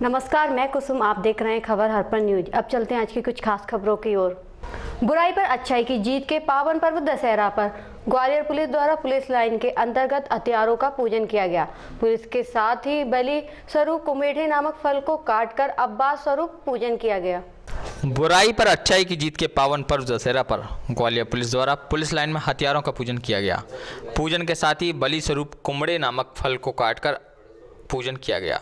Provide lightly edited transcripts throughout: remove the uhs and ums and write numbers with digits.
नमस्कार, मैं कुसुम। आप देख रहे हैं खबर हरपन न्यूज। अब चलते हैं आज की कुछ खास खबरों की ओर। बुराई पर अच्छाई की जीत के पावन पर्व दशहरा पर ग्वालियर पुलिस द्वारा पुलिस लाइन के अंतर्गत हथियारों का पूजन किया गया। पुलिस के साथ ही बलि स्वरूप कुम्हेड़े नामक फल को काटकर अब्बास स्वरूप पूजन किया गया। बुराई पर अच्छाई की जीत के पावन पर्व दशहरा पर ग्वालियर पुलिस द्वारा पुलिस लाइन में हथियारों का पूजन किया गया। पूजन के साथ ही बलि स्वरूप कुम्हेड़े नामक फल को काटकर पूजन किया गया।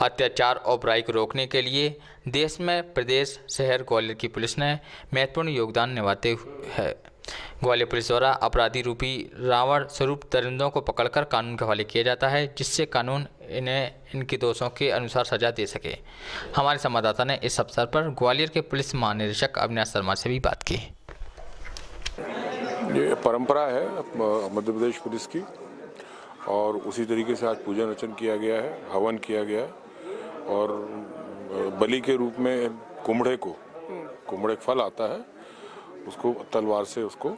अत्याचार और बुराई को रोकने के लिए देश में प्रदेश शहर ग्वालियर की पुलिस ने महत्वपूर्ण योगदान निभाते हैं। ग्वालियर पुलिस द्वारा अपराधी रूपी रावण स्वरूप दरिंदों को पकड़कर कानून के हवाले किया जाता है, जिससे कानून इन्हें इनके दोषों के अनुसार सजा दे सके। हमारे संवाददाता ने इस अवसर पर ग्वालियर के पुलिस महानिरीक्षक अविनाश शर्मा से भी बात की। ये परंपरा है मध्य प्रदेश पुलिस की और उसी तरीके से आज पूजन अर्चन किया गया है, हवन किया गया है और बलि के रूप में कुम्हेड़े फल आता है, उसको तलवार से उसको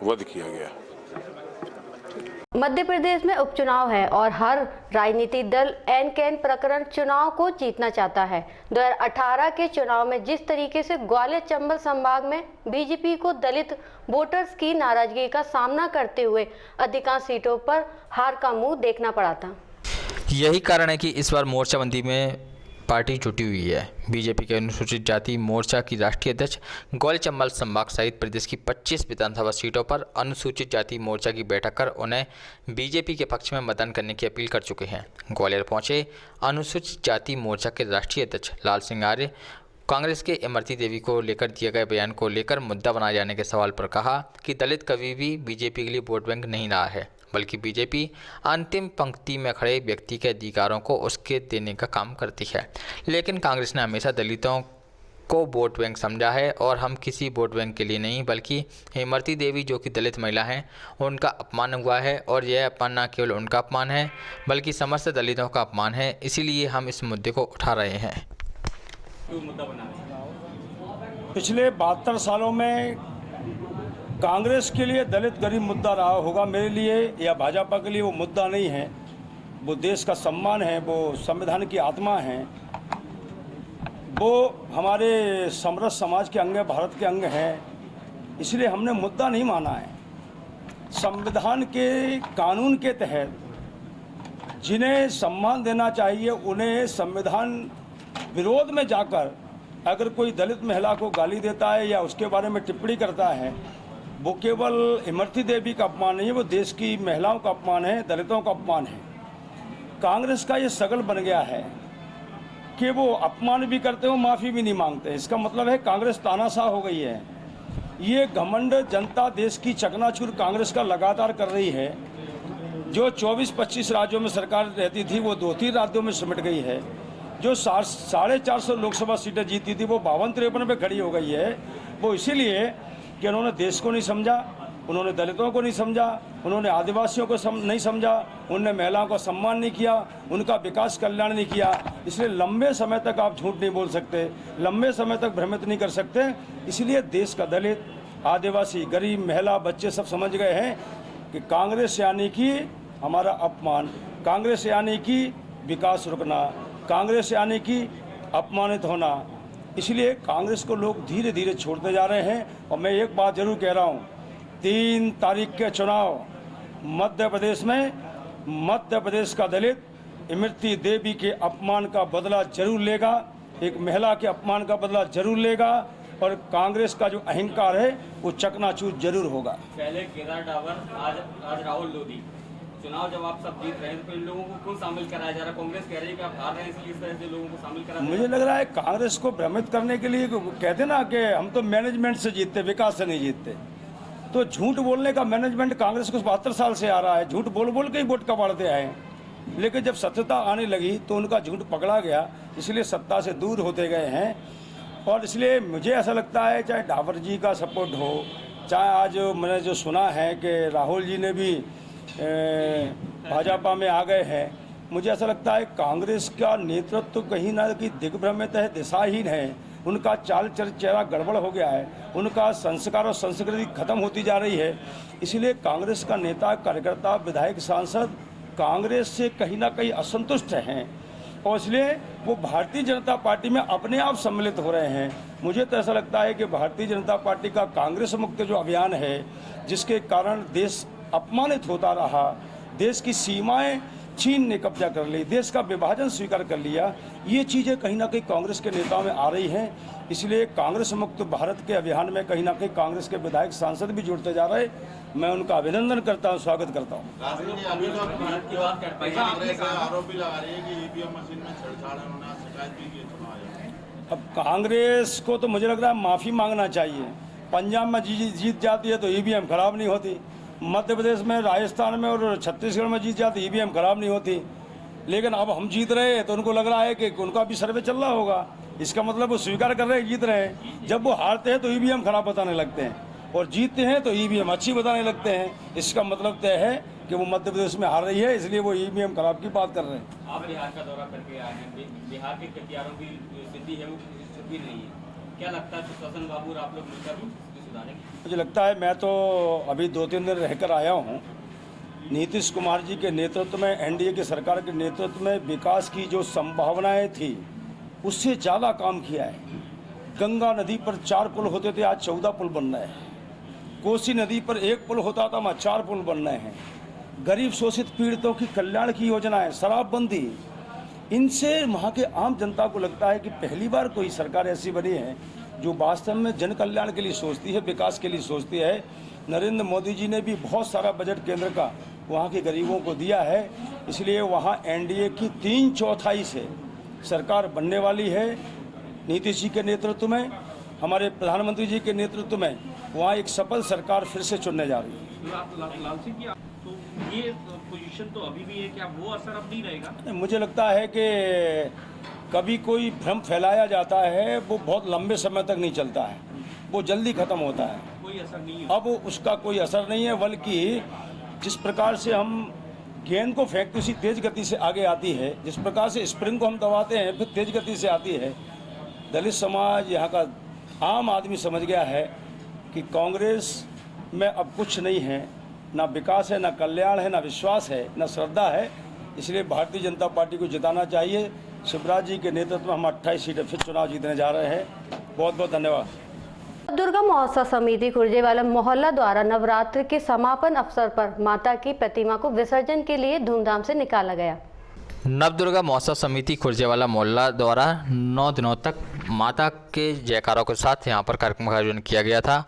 वध किया गया। मध्य प्रदेश में उपचुनाव है और हर राजनीतिक दल एन कैन प्रकरण चुनाव को जीतना चाहता है। 2018 के चुनाव में जिस तरीके से ग्वालियर चंबल संभाग में बीजेपी को दलित वोटर्स की नाराजगी का सामना करते हुए अधिकांश सीटों पर हार का मुंह देखना पड़ा था। यही कारण है कि इस बार मोर्चाबंदी में पार्टी जुटी हुई है। बीजेपी के अनुसूचित जाति मोर्चा की राष्ट्रीय अध्यक्ष ग्वालियर चंबल संभाग सहित प्रदेश की 25 विधानसभा सीटों पर अनुसूचित जाति मोर्चा की बैठक कर उन्हें बीजेपी के पक्ष में मतदान करने की अपील कर चुके हैं। ग्वालियर पहुंचे अनुसूचित जाति मोर्चा के राष्ट्रीय अध्यक्ष लाल सिंह आर्य कांग्रेस के इमरती देवी को लेकर दिए गए बयान को लेकर मुद्दा बनाए जाने के सवाल पर कहा कि दलित कभी भी बीजेपी के लिए वोट बैंक नहीं रहा है, बल्कि बीजेपी अंतिम पंक्ति में खड़े व्यक्ति के अधिकारों को उसके देने का काम करती है। लेकिन कांग्रेस ने हमेशा दलितों को वोट बैंक समझा है और हम किसी वोट बैंक के लिए नहीं, बल्कि इमरती देवी जो कि दलित महिला हैं उनका अपमान हुआ है और यह अपमान न केवल उनका अपमान है बल्कि समस्त दलितों का अपमान है। इसीलिए हम इस मुद्दे को उठा रहे हैं। पिछले 72 सालों में कांग्रेस के लिए दलित गरीब मुद्दा रहा होगा, मेरे लिए या भाजपा के लिए वो मुद्दा नहीं है। वो देश का सम्मान है, वो संविधान की आत्मा है, वो हमारे समृद्ध समाज के अंग है, भारत के अंग है। इसलिए हमने मुद्दा नहीं माना है। संविधान के कानून के तहत जिन्हें सम्मान देना चाहिए उन्हें संविधान विरोध में जाकर अगर कोई दलित महिला को गाली देता है या उसके बारे में टिप्पणी करता है, वो केवल इमरती देवी का अपमान नहीं है, वो देश की महिलाओं का अपमान है, दलितों का अपमान है। कांग्रेस का ये सगल बन गया है कि वो अपमान भी करते हो, माफ़ी भी नहीं मांगते। इसका मतलब है कांग्रेस तानाशाह हो गई है। ये घमंड जनता देश की चकनाचूर कांग्रेस का लगातार कर रही है। जो 24-25 राज्यों में सरकार रहती थी वो 2-3 राज्यों में सिमट गई है। जो 450 लोकसभा सीटें जीती थी वो 52-53 पे खड़ी हो गई है। वो इसीलिए कि उन्होंने देश को नहीं समझा, उन्होंने दलितों को नहीं समझा, उन्होंने आदिवासियों को नहीं समझा, उन्होंने महिलाओं का सम्मान नहीं किया, उनका विकास कल्याण नहीं किया। इसलिए लंबे समय तक आप झूठ नहीं बोल सकते, लंबे समय तक भ्रमित नहीं कर सकते। इसलिए देश का दलित, आदिवासी, गरीब, महिला, बच्चे सब समझ गए हैं कि कांग्रेस यानी कि हमारा अपमान, कांग्रेस यानी कि विकास रुकना, कांग्रेस यानी कि अपमानित होना। इसलिए कांग्रेस को लोग धीरे धीरे छोड़ते जा रहे हैं। और मैं एक बात जरूर कह रहा हूँ, 3 तारीख के चुनाव मध्य प्रदेश में मध्य प्रदेश का दलित इमरती देवी के अपमान का बदला जरूर लेगा, एक महिला के अपमान का बदला जरूर लेगा और कांग्रेस का जो अहंकार है वो चकनाचूर जरूर होगा। पहले केदार डावर, आज राहुल लोधी। चुनाव जब आप सब जीत रहे हैं तो इन लोगों को क्यों शामिल कराया जा रहा है? कांग्रेस कह रही है कि आप हार रहे हैं इसलिए इस तरह से लोगों को शामिल करा। मुझे लग रहा है कांग्रेस को भ्रमित करने के लिए कहते ना कि हम तो मैनेजमेंट से जीतते, विकास से नहीं जीतते। तो झूठ बोलने का मैनेजमेंट कांग्रेस को 72 साल से आ रहा है। झूठ बोल बोल के ही वोट कमाते आए, लेकिन जब सत्यता आने लगी तो उनका झूठ पकड़ा गया, इसलिए सत्ता से दूर होते गए हैं। और इसलिए मुझे ऐसा लगता है चाहे डावर जी का सपोर्ट हो, चाहे आज मैंने जो सुना है कि राहुल जी ने भी भाजपा में आ गए हैं, मुझे ऐसा लगता है कांग्रेस का नेतृत्व कहीं ना कहीं दिग्भ्रमित है, दिशाहीन है। उनका चाल चेहरा गड़बड़ हो गया है, उनका संस्कार और संस्कृति खत्म होती जा रही है। इसलिए कांग्रेस का नेता, कार्यकर्ता, विधायक, सांसद कांग्रेस से कहीं ना कहीं असंतुष्ट हैं और इसलिए वो भारतीय जनता पार्टी में अपने आप सम्मिलित हो रहे हैं। मुझे तो ऐसा लगता है कि भारतीय जनता पार्टी का कांग्रेस मुक्त जो अभियान है, जिसके कारण देश अपमानित होता रहा, देश की सीमाएं चीन ने कब्जा कर ली, देश का विभाजन स्वीकार कर लिया, ये चीज़ें कहीं ना कहीं कांग्रेस के नेताओं में आ रही हैं। इसलिए कांग्रेस मुक्त भारत के अभियान में कहीं ना कहीं कांग्रेस के विधायक सांसद भी जुड़ते जा रहे हैं। मैं उनका अभिनंदन करता हूं, स्वागत करता हूं। आरोपी लगा रही है कि ईवीएम मशीन में छेड़छाड़ है, उन्होंने शिकायत भी की चुनाव। अब कांग्रेस को तो मुझे लग रहा है माफ़ी मांगना चाहिए। पंजाब में जीत जाती है तो ईवीएम खराब नहीं होती, मध्य प्रदेश में, राजस्थान में और छत्तीसगढ़ में जीत जाती ईवीएम खराब नहीं होती। लेकिन अब हम जीत रहे हैं तो उनको लग रहा है कि उनका भी सर्वे चल रहा होगा, इसका मतलब वो स्वीकार कर रहे हैं जीत रहे हैं। जब वो हारते हैं तो ईवीएम खराब बताने लगते हैं और जीतते हैं तो ईवीएम अच्छी बताने लगते हैं। इसका मतलब तय है कि वो मध्य प्रदेश में हार रही है, इसलिए वो ईवीएम खराब की बात कर रहे हैं। आप बिहार का दौरा करके आए हैं, बिहार के गद्दारों की स्थिति है वो स्थिति भी नहीं है, क्या लगता है सुशासन बाबू और आप लोग मिलकर सुधारेंगे? मुझे लगता है, मैं तो अभी 2-3 दिन रहकर आया हूँ। नीतीश कुमार जी के नेतृत्व में, एनडीए की सरकार के नेतृत्व में विकास की जो संभावनाएं थी उससे ज़्यादा काम किया है। गंगा नदी पर 4 पुल होते थे, आज 14 पुल बन रहे हैं। कोसी नदी पर 1 पुल होता था, वहाँ 4 पुल बन रहे हैं। गरीब शोषित पीड़ितों की कल्याण की योजनाएं, शराबबंदी, इनसे वहाँ के आम जनता को लगता है कि पहली बार कोई सरकार ऐसी बनी है जो वास्तव में जन कल्याण के लिए सोचती है, विकास के लिए सोचती है। नरेंद्र मोदी जी ने भी बहुत सारा बजट केंद्र का वहाँ के गरीबों को दिया है, इसलिए वहाँ एनडीए की 3/4 से सरकार बनने वाली है। नीतीश जी के नेतृत्व में, हमारे प्रधानमंत्री जी के नेतृत्व में वहाँ एक सफल सरकार फिर से चुनने जा रही है। लाल सिंह जी, तो ये पोजीशन तो अभी भी है, क्या वो असर अब नहीं रहेगा? मुझे लगता है कि कभी कोई भ्रम फैलाया जाता है, वो बहुत लंबे समय तक नहीं चलता है, वो जल्दी खत्म होता है। कोई असर नहीं है अब उसका कोई असर नहीं है, बल्कि जिस प्रकार से हम गेंद को फेंकते उसी तेज गति से आगे आती है, जिस प्रकार से स्प्रिंग को हम दबाते हैं फिर तेज गति से आती है। दलित समाज, यहाँ का आम आदमी समझ गया है कि कांग्रेस में अब कुछ नहीं है, ना विकास है, ना कल्याण है, ना विश्वास है, ना श्रद्धा है। इसलिए भारतीय जनता पार्टी को जिताना चाहिए। शिवराज जी के नेतृत्व में हम 28 सीटें फिर चुनाव जीतने जा रहे हैं। बहुत बहुत धन्यवाद। दुर्गा महोत्सव समिति खुर्जेवाला मोहल्ला द्वारा नवरात्र के समापन अवसर पर माता की प्रतिमा को विसर्जन के लिए धूमधाम से निकाला गया। नवदुर्गा महोत्सव समिति खुर्जेवाला मोहल्ला द्वारा 9 दिनों तक माता के जयकारों के साथ यहां पर कार्यक्रम का आयोजन किया गया था।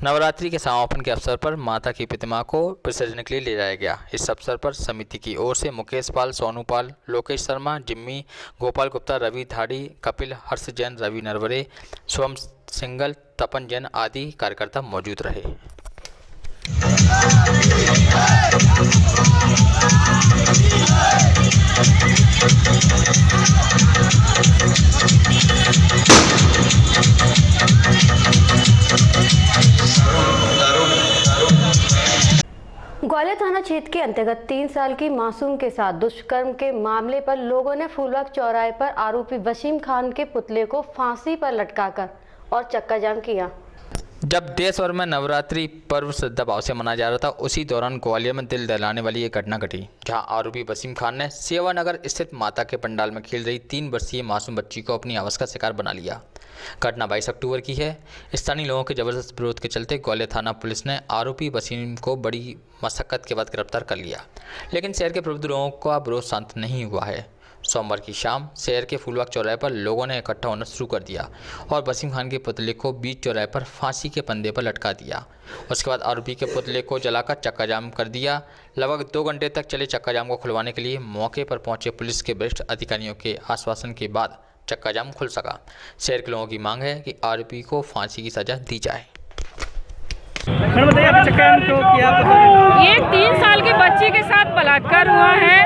नवरात्रि के समापन के अवसर पर माता की प्रतिमा को विसर्जन के लिए ले जाया गया। इस अवसर पर समिति की ओर से मुकेश पाल, सोनू पाल, लोकेश शर्मा, जिम्मी, गोपाल गुप्ता, रवि धाड़ी, कपिल, हर्ष जैन, रवि नरवरे, स्वम सिंगल, तपन जैन आदि कार्यकर्ता मौजूद रहे। ग्वालियर थाना क्षेत्र के अंतर्गत 3 साल की मासूम के साथ दुष्कर्म के मामले पर लोगों ने फूलबाग चौराहे पर आरोपी वसीम खान के पुतले को फांसी पर लटकाकर और चक्का जाम किया। जब देश भर में नवरात्रि पर्व श्रद्धा भाव से मनाया जा रहा था, उसी दौरान ग्वालियर में दिल दहलाने वाली एक घटना घटी, जहां आरोपी वसीम खान ने सेवानगर स्थित माता के पंडाल में खेल रही 3 वर्षीय मासूम बच्ची को अपनी आवाज़ का शिकार बना लिया। घटना 22 अक्टूबर की है। स्थानीय लोगों के जबरदस्त विरोध के चलते ग्वालियर थाना पुलिस ने आरोपी वसीम को बड़ी मशक्कत के बाद गिरफ्तार कर लिया, लेकिन शहर के प्रबुद्ध लोगों का विरोध शांत नहीं हुआ है। सोमवार की शाम शहर के फूलबाग चौराहे पर लोगों ने इकट्ठा होना शुरू कर दिया और वसीम खान के पुतले को बीच चौराहे पर फांसी के फंदे पर लटका दिया। उसके बाद आरोपी के पुतले को जलाकर चक्का जाम कर दिया। लगभग 2 घंटे तक चले चक्का जाम को खुलवाने के लिए मौके पर पहुंचे पुलिस के वरिष्ठ अधिकारियों के आश्वासन के बाद चक्का जाम खुल सका। शहर के लोगों की मांग है कि आरोपी को फांसी की सजा दी जाए। ये 3 साल की बच्ची के साथ बलात्कार हुआ है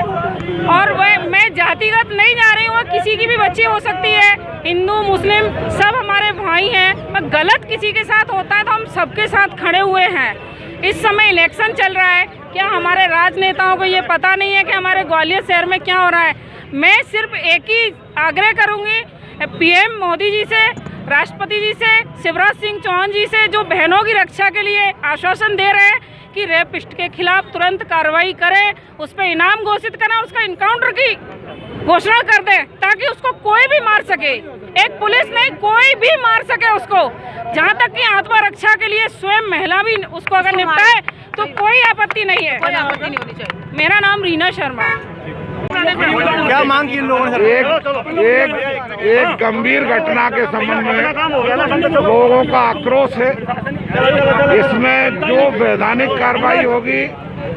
और वह, मैं जातिगत नहीं जा रही हूँ, किसी की भी बच्ची हो सकती है, हिंदू मुस्लिम सब हमारे भाई हैं। पर गलत किसी के साथ होता है तो हम सबके साथ खड़े हुए हैं। इस समय इलेक्शन चल रहा है, क्या हमारे राजनेताओं को ये पता नहीं है कि हमारे ग्वालियर शहर में क्या हो रहा है? मैं सिर्फ एक ही आग्रह करूँगी पीएम मोदी जी से, राष्ट्रपति जी से, शिवराज सिंह चौहान जी से, जो बहनों की रक्षा के लिए आश्वासन दे रहे हैं कि रेपिस्ट के खिलाफ तुरंत कार्रवाई करें, उस पर इनाम घोषित करें, उसका इनकाउंटर की घोषणा कर दे ताकि उसको कोई भी मार सके, एक पुलिस नहीं कोई भी मार सके उसको। जहाँ तक कि आत्मरक्षा के लिए स्वयं महिला भी उसको अगर निपटाए तो कोई आपत्ति नहीं है। कोई आपत्ति नहीं होनी चाहिए। मेरा नाम रीना शर्मा। क्या मांग की इन लोगों ने? एक गंभीर घटना के संबंध में लोगों का आक्रोश है। इसमें जो वैधानिक कार्रवाई होगी,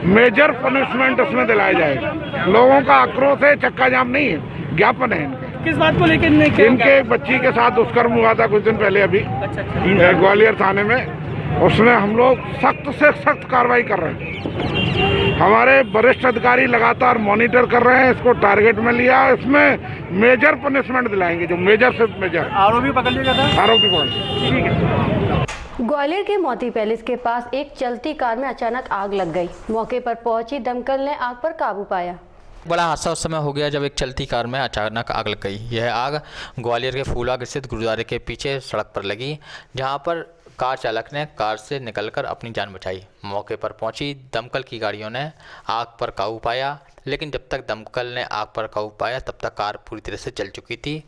मेजर पनिशमेंट उसमें दिलाया जाएगा। लोगों का आक्रोश है, चक्का जाम नहीं है, ज्ञापन है इनके। किस बात को लेकर इनके एक बच्ची के साथ दुष्कर्म हुआ था कुछ दिन पहले अभी ग्वालियर थाने में। उसमें हम लोग सख्त से सख्त कार्रवाई कर रहे हैं। हमारे वरिष्ठ अधिकारी लगातार मॉनिटर कर रहे हैं, इसको टारगेट में लिया। इसमें मेजर पनिशमेंट दिलाएंगे, जो मेजर से मेजर। आरोपी पकड़ लिया गया था? आरोपी पकड़ लिया। ठीक है। ग्वालियर के मोती पैलेस के पास एक चलती कार में अचानक आग लग गई। मौके पर पहुंची दमकल ने आग पर काबू पाया। बड़ा हादसा उस समय हो गया जब एक चलती कार में अचानक आग लग गई। यह आग ग्वालियर के फूलबाग स्थित गुरुद्वारे के पीछे सड़क पर लगी, जहां पर कार चालक ने कार से निकलकर अपनी जान बचाई। मौके पर पहुंची दमकल की गाड़ियों ने आग पर काबू पाया, लेकिन जब तक दमकल ने आग पर काबू पाया तब तक कार पूरी तरह से जल चुकी थी।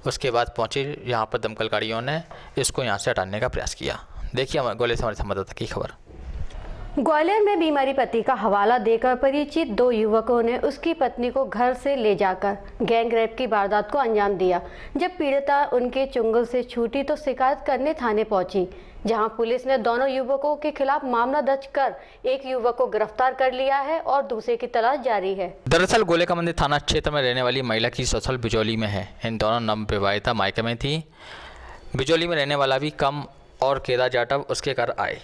उसके बाद पहुंची यहाँ पर दमकल गाड़ियों ने इसको यहाँ से हटाने का प्रयास किया। देखिए ग्वालियर से हमारे संवाददाता की खबर। ग्वालियर में बीमारी पति का हवाला देकर परिचित दो युवकों ने उसकी पत्नी को घर से ले जाकर गैंग रेप की वारदात को अंजाम दिया। जब पीड़िता उनके चुंगल से छूटी तो शिकायत करने थाने पहुंची, जहां पुलिस ने दोनों युवकों के खिलाफ मामला दर्ज कर एक युवक को गिरफ्तार कर लिया है और दूसरे की तलाश जारी है। दरअसल गोले का मंदिर थाना क्षेत्र में रहने वाली महिला की ससुराल बिजौली में है। इन दोनों नवविवाहिता मायके में थी। बिजौली में रहने वाला भी कम और केदार जाटव उसके घर आए।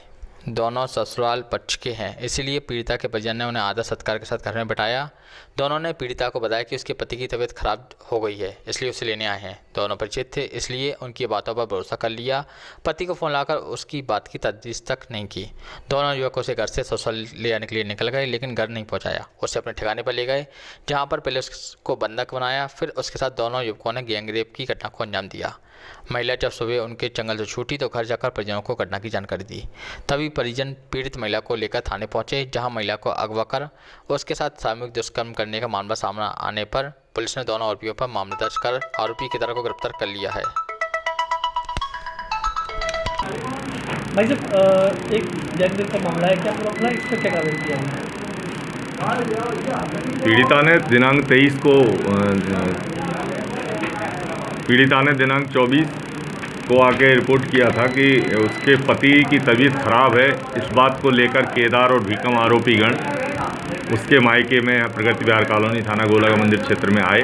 दोनों ससुराल पक्ष के हैं, इसीलिए पीड़िता के परिजन ने उन्हें आदर सत्कार के साथ घर में बैठाया। दोनों ने पीड़िता को बताया कि उसके पति की तबीयत खराब हो गई है, इसलिए उसे लेने आए हैं। दोनों परिचित थे, इसलिए उनकी बातों पर भरोसा कर लिया। पति को फ़ोन लाकर उसकी बात की तजदीद तक नहीं की। दोनों युवकों से घर से ससुराल ले आने के लिए निकल गए, लेकिन घर नहीं पहुंचाया। उसे अपने ठिकाने पर ले गए, जहाँ पर पहले उसको बंधक बनाया, फिर उसके साथ दोनों युवकों ने गैंगरेप की घटना को अंजाम दिया। महिला जब सुबह उनके चंगल से छूटी तो घर जाकर परिजनों को घटना की जानकारी दी। तभी परिजन पीड़ित महिला को लेकर थाने पहुंचे, जहां महिला को अगवा कर उसके साथ सामूहिक दुष्कर्म करने का मामला सामने आने पर पुलिस ने दोनों आरोपियों पर मामला दर्ज कर आरोपी की तरह को गिरफ्तार कर लिया है। भाई साहब, एक गैंगरेप का मामला है, क्या मामला है, इस पर क्या कार्रवाई किया है? पीड़िता ने दिनांक 24 को आके रिपोर्ट किया था कि उसके पति की तबीयत खराब है। इस बात को लेकर केदार और भीकम आरोपीगण उसके मायके में प्रगति विहार कॉलोनी थाना गोला का मंदिर क्षेत्र में आए।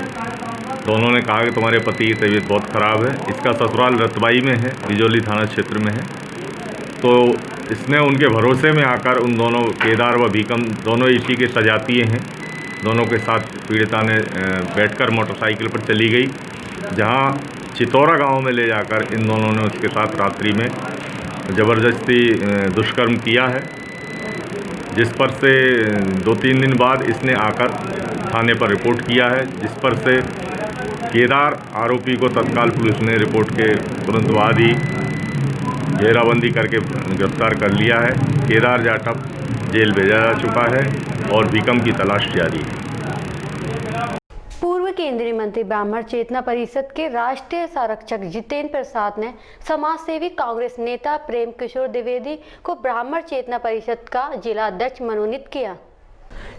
दोनों ने कहा कि तुम्हारे पति की तबीयत बहुत ख़राब है। इसका ससुराल रतबाई में है, बिजौली थाना क्षेत्र में है। तो इसने उनके भरोसे में आकर उन दोनों केदार व भीकम दोनों इसी के सजातीय हैं। दोनों के साथ पीड़िता ने बैठकर मोटरसाइकिल पर चली गई, जहां चितौरा गांव में ले जाकर इन दोनों ने उसके साथ रात्रि में ज़बरदस्ती दुष्कर्म किया है, जिस पर से 2-3 दिन बाद इसने आकर थाने पर रिपोर्ट किया है, जिस पर से केदार आरोपी को तत्काल पुलिस ने रिपोर्ट के तुरंत बाद ही घेराबंदी करके गिरफ्तार कर लिया है। केदार जाटव जेल भेजा जा चुका है और भीकम की तलाश जारी है। पूर्व केंद्रीय मंत्री ब्राह्मण चेतना परिषद के राष्ट्रीय संरक्षक जितेंद्र प्रसाद ने समाजसेवी कांग्रेस नेता प्रेम किशोर द्विवेदी को ब्राह्मण चेतना परिषद का जिला अध्यक्ष मनोनीत किया।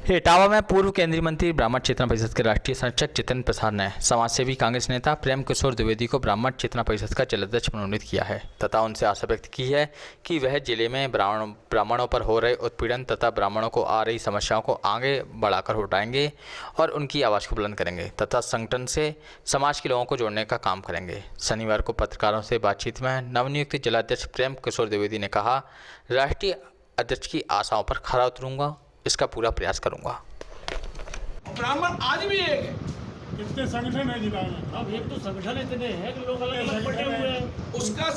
इटावा में पूर्व केंद्रीय मंत्री ब्राह्मण चेतना परिषद के राष्ट्रीय संरक्षक जितेंद्र प्रसाद ने समाजसेवी कांग्रेस नेता प्रेम किशोर द्विवेदी को ब्राह्मण चेतना परिषद का जिलाध्यक्ष मनोनीत किया है तथा उनसे आशा व्यक्त की है कि वह जिले में ब्राह्मणों पर हो रहे उत्पीड़न तथा ब्राह्मणों को आ रही समस्याओं को आगे बढ़ाकर उठाएंगे और उनकी आवाज़ को बुलंद करेंगे तथा संगठन से समाज के लोगों को जोड़ने का काम करेंगे। शनिवार को पत्रकारों से बातचीत में नवनियुक्त जिलाध्यक्ष प्रेम किशोर द्विवेदी ने कहा, राष्ट्रीय अध्यक्ष की आशाओं पर खरा उतरूंगा, इसका पूरा प्रयास करूंगा। ब्राह्मण आज भी एक है। कितने संगठन है जिला में? अब एक तो संगठन इतने हैं कि लोग अलग बटे हुए हैं। उसका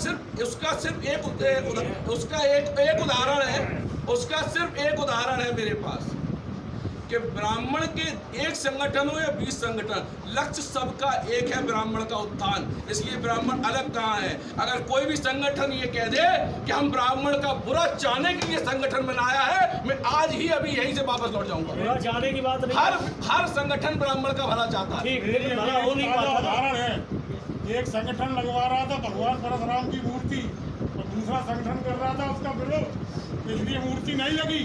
सिर्फ एक उदाहरण है। उसका सिर्फ एक उदाहरण है मेरे पास। कि ब्राह्मण के एक संगठन हो या 20 संगठन, लक्ष्य सबका एक है, ब्राह्मण का उत्थान। इसलिए ब्राह्मण अलग कहाँ है। अगर कोई भी संगठन ये कह दे कि हम ब्राह्मण का बुरा चाहने के लिए संगठन बनाया है, मैं आज ही अभी यहीं से वापस लौट जाऊंगा। बुरा चाहने की बात नहीं, हर संगठन ब्राह्मण का भला चाहता है। उदाहरण है, एक संगठन लगवा रहा था भगवान परशुराम की मूर्ति और दूसरा संगठन कर रहा था उसका विरोध, इसलिए मूर्ति नहीं लगी।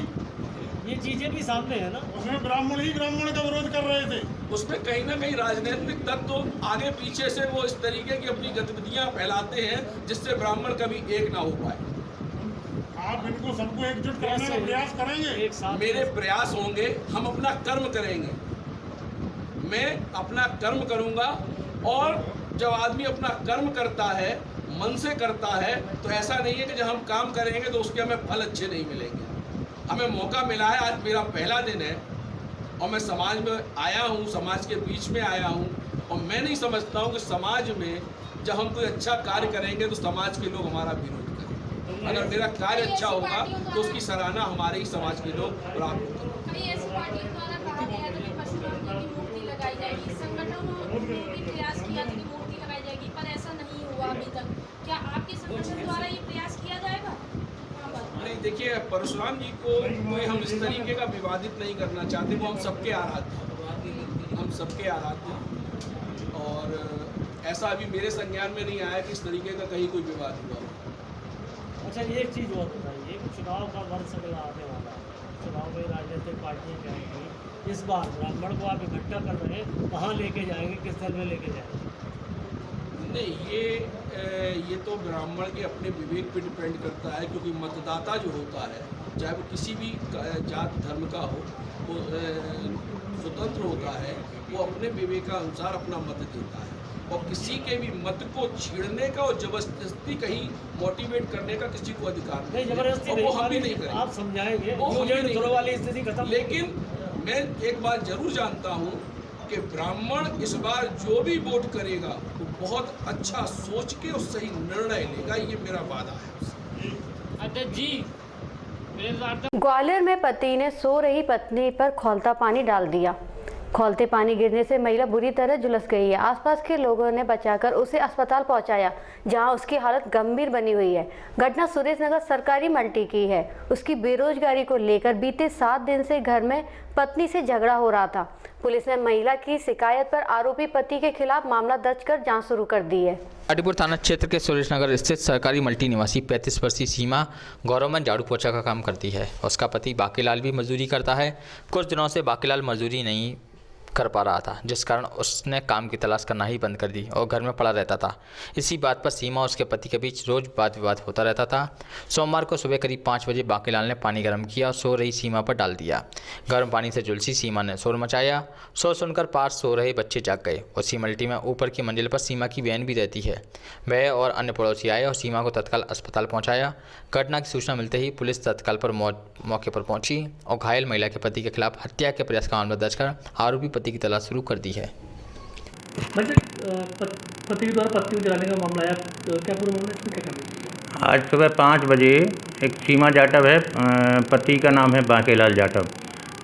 ये चीजें भी सामने है ना। उसमें ब्राह्मण ही ब्राह्मण का विरोध कर रहे थे। उसमें कहीं ना कहीं राजनीतिक तत्व आगे पीछे से वो इस तरीके की अपनी गतिविधियां फैलाते हैं जिससे ब्राह्मण कभी एक ना हो पाए। आप इनको सबको एकजुट करने का प्रयास करेंगे? एक साथ मेरे प्रयास होंगे, हम अपना कर्म करेंगे, मैं अपना कर्म करूंगा। और जब आदमी अपना कर्म करता है, मन से करता है, तो ऐसा नहीं है कि जब हम काम करेंगे तो उसके हमें फल अच्छे नहीं मिलेंगे। हमें मौका मिला है, आज मेरा पहला दिन है और मैं समाज में आया हूँ, समाज के बीच में आया हूँ। और मैं नहीं समझता हूँ कि समाज में जब हम कोई अच्छा कार्य करेंगे तो समाज के लोग हमारा विरोध करें। अगर मेरा कार्य अच्छा होगा तो उसकी सराहना हमारे ही समाज के लोग प्राप्त करें। नहीं, देखिए, परशुराम जी को कोई हम इस तरीके का विवादित नहीं करना चाहते। वो हम सबके आराध्य, हम सबके आराध्य। और ऐसा अभी मेरे संज्ञान में नहीं आया कि इस तरीके का कहीं कोई विवाद हुआ। अच्छा, एक चीज़ और बताइए, चुनाव का वर्ष अगला आने वाला है, चुनाव में राजनीतिक पार्टियाँ जाएंगी, इस बार ब्राह्मण को आप इकट्ठा कर रहे हैं, कहाँ लेके जाएंगे, किस स्थल में लेके जाएंगे? नहीं, ये तो ब्राह्मण के अपने विवेक पे डिपेंड करता है, क्योंकि मतदाता जो होता है, चाहे वो किसी भी जात धर्म का हो, वो स्वतंत्र होता है, वो अपने विवेकानुसार अपना मत देता है। और किसी के भी मत को छेड़ने का और जबरदस्ती कहीं मोटिवेट करने का किसी को अधिकार नहीं, जबरदस्ती और वो हम भी नहीं करेंगे। आप समझाएंगे, वो हम भी नहीं करेंगे। वाली स्थिति खत्म। लेकिन मैं एक बात जरूर जानता हूँ कि ब्राह्मण इस बार जो भी वोट करेगा वो बहुत अच्छा सोच के और सही निर्णय लेगा, ये मेरा वादा है। जी, ग्वालियर में पति ने सो रही पत्नी पर खौलता पानी डाल दिया। खौलते पानी गिरने से महिला बुरी तरह झुलस गई है। आसपास के लोगों ने बचाकर उसे अस्पताल पहुंचाया, जहां उसकी हालत गंभीर बनी हुई है। घटना सुरेश नगर सरकारी मल्टी की है। उसकी बेरोजगारी को लेकर बीते 7 दिन से घर में पत्नी से झगड़ा हो रहा था। पुलिस ने महिला की शिकायत पर आरोपी पति के खिलाफ मामला दर्ज कर जांच शुरू कर दी है। पाटीपुर थाना क्षेत्र के सुरेश नगर स्थित सरकारी मल्टी निवासी 35 वर्षीय सीमा गौरवमन झाड़ू पोछा का काम करती है। उसका पति बाकीलाल भी मजदूरी करता है। कुछ दिनों से बाकीलाल मजदूरी नहीं कर पा रहा था, जिस कारण उसने काम की तलाश करना ही बंद कर दी और घर में पड़ा रहता था। इसी बात पर सीमा और उसके पति के बीच रोज वाद विवाद होता रहता था। सोमवार को सुबह करीब 5 बजे बाकीलाल ने पानी गर्म किया और सो रही सीमा पर डाल दिया। गर्म पानी से झुलसी सीमा ने शोर मचाया। शोर सुनकर पास सो रहे बच्चे जाग गए। उसी मल्टी में ऊपर की मंजिल पर सीमा की बहन भी रहती है। वह और अन्य पड़ोसी आए और सीमा को तत्काल अस्पताल पहुँचाया। घटना की सूचना मिलते ही पुलिस तत्काल पर मौके पर पहुंची और घायल महिला के पति के खिलाफ हत्या के प्रयास का मामला दर्ज कर आरोपी पति की तलाश शुरू कर दी है। पति के द्वारा पत्नी को जलाने का मामला है, तो क्या पूरा मामला इसमें क्या करना? आज सुबह 5 बजे एक सीमा जाटव है, पति का नाम है बाकीलाल जाटव।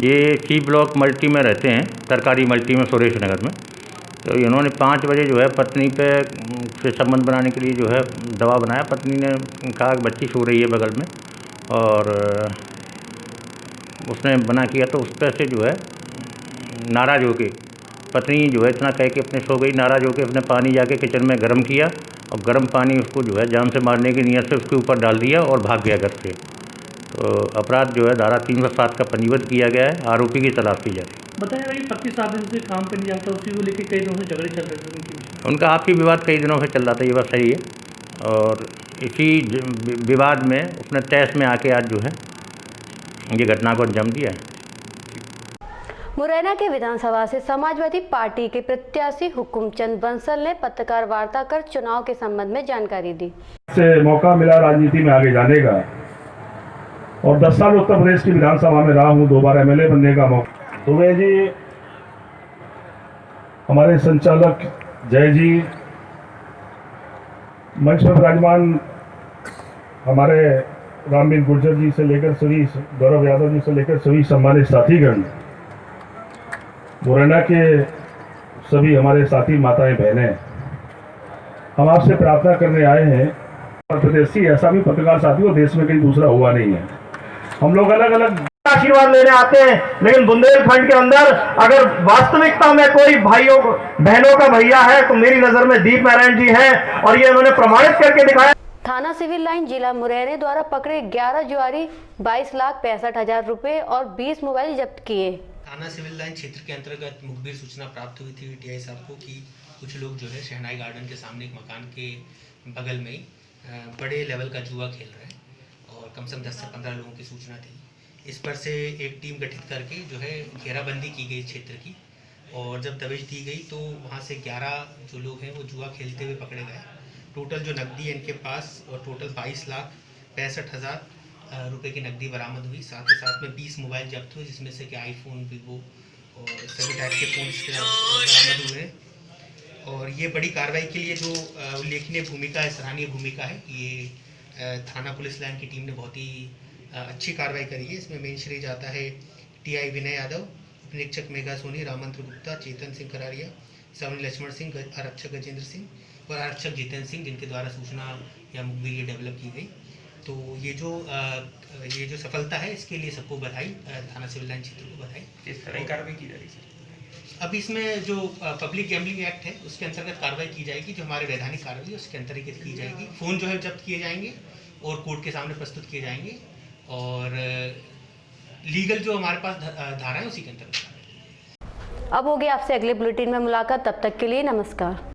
ये सी ब्लॉक मल्टी में रहते हैं, सरकारी मल्टी में सुरेश नगर में। तो इन्होंने 5 बजे जो है पत्नी पे से संबंध बनाने के लिए जो है दवा बनाया। पत्नी ने कहा कि बच्ची सो रही है बगल में, और उसने बना किया तो उस पर से जो है नाराज़ होके पत्नी जो है इतना कह के अपने सो गई। नाराज़ होकर उसने पानी जाके किचन में गर्म किया और गर्म पानी उसको जो है जान से मारने की नीयत से उसके ऊपर डाल दिया और भाग गया घर से। तो अपराध जो है धारा 307 का पंजीबद्ध किया गया है। आरोपी की तलाश की जा रही है। बताया रही पति 7 दिन से काम पर नहीं जाता, उसी को लेकर कई दिनों से झगड़े चल रहे थे। उनका आपसी विवाद कई दिनों से चल रहा था, ये बात सही है। और इसी विवाद में उसने तहस में आके आज जो है ये घटना को अंजाम दिया है। मुरैना के विधानसभा से समाजवादी पार्टी के प्रत्याशी हुकुमचंद बंसल ने पत्रकार वार्ता कर चुनाव के संबंध में जानकारी दी। से मौका मिला राजनीति में आगे जाने का, और 10 साल उत्तर प्रदेश की विधानसभा में रहा हूं, 2 बार एमएलए बनने का मौका। सुबह जी, हमारे संचालक जय जी, मंच पर विराजमान हमारे रामवीर गुर्जर जी से लेकर सभी, गौरव यादव जी से लेकर सभी सम्मानित साथीगण, मुरैना के सभी हमारे साथी माताएं बहनें, हम आपसे प्रार्थना करने आए हैं। मध्य प्रदेश की ऐसा भी पत्रकार साथियों देश में कहीं दूसरा हुआ नहीं है। हम लोग अलग अलग आशीर्वाद लेने आते हैं, लेकिन बुंदेलखंड के अंदर अगर वास्तविकता में कोई भाइयों बहनों का भैया है तो मेरी नजर में दीप नारायण जी हैं, और ये उन्होंने प्रमाणित करके दिखाया। थाना सिविल लाइन जिला मुरैना द्वारा पकड़े 11 जुआरी 22,65,000 रुपए और 20 मोबाइल जब्त किए। थाना सिविल लाइन क्षेत्र के अंतर्गत मुखबिर सूचना प्राप्त हुई थी टीआई साहब को कि कुछ लोग जो है शहनाई गार्डन के सामने एक मकान के बगल में ही बड़े लेवल का जुआ खेल रहे हैं और कम से कम 10 से 15 लोगों की सूचना थी। इस पर से एक टीम गठित करके जो है घेराबंदी की गई क्षेत्र की, और जब दबिश दी गई तो वहाँ से 11 जो लोग हैं वो जुआ खेलते हुए पकड़े गए। टोटल जो नकदी है इनके पास और टोटल 22,65,000 रुपये की नकदी बरामद हुई। साथ ही साथ में 20 मोबाइल जब्त हुए, जिसमें से कि आईफोन, वीवो और सभी टाइप के फ़ोन बरामद हुए। और ये बड़ी कार्रवाई के लिए जो उल्लेखनीय भूमिका है, सराहनीय भूमिका है, ये थाना पुलिस लाइन की टीम ने बहुत ही अच्छी कार्रवाई करी है। इसमें मेन श्रेय जाता है टीआई विनय यादव, उपनिरीक्षक मेघा सोनी, रामंत्र गुप्ता, चेतन सिंह करारिया, सवनी लक्ष्मण सिंह, आरक्षक गजेंद्र सिंह और आरक्षक जितेंद्र सिंह, जिनके द्वारा सूचना या मुखबिर ये डेवलप की गई। तो ये जो सफलता है इसके लिए सबको बधाई, थाना सिविल लाइन क्षेत्र को बधाई। किस तरह की कार्रवाई की जा रही है? अब इसमें जो पब्लिक गैम्बलिंग एक्ट है उसके अंतर्गत कार्रवाई की जाएगी, जो हमारे वैधानिक कार्रवाई उसके अंतर्गत की जाएगी। फ़ोन जो है जब्त किए जाएंगे और कोर्ट के सामने प्रस्तुत किए जाएंगे, और लीगल जो हमारे पास धारा है उसी के अंतर्गत। अब होगी आपसे अगले बुलेटिन में मुलाकात, तब तक के लिए नमस्कार।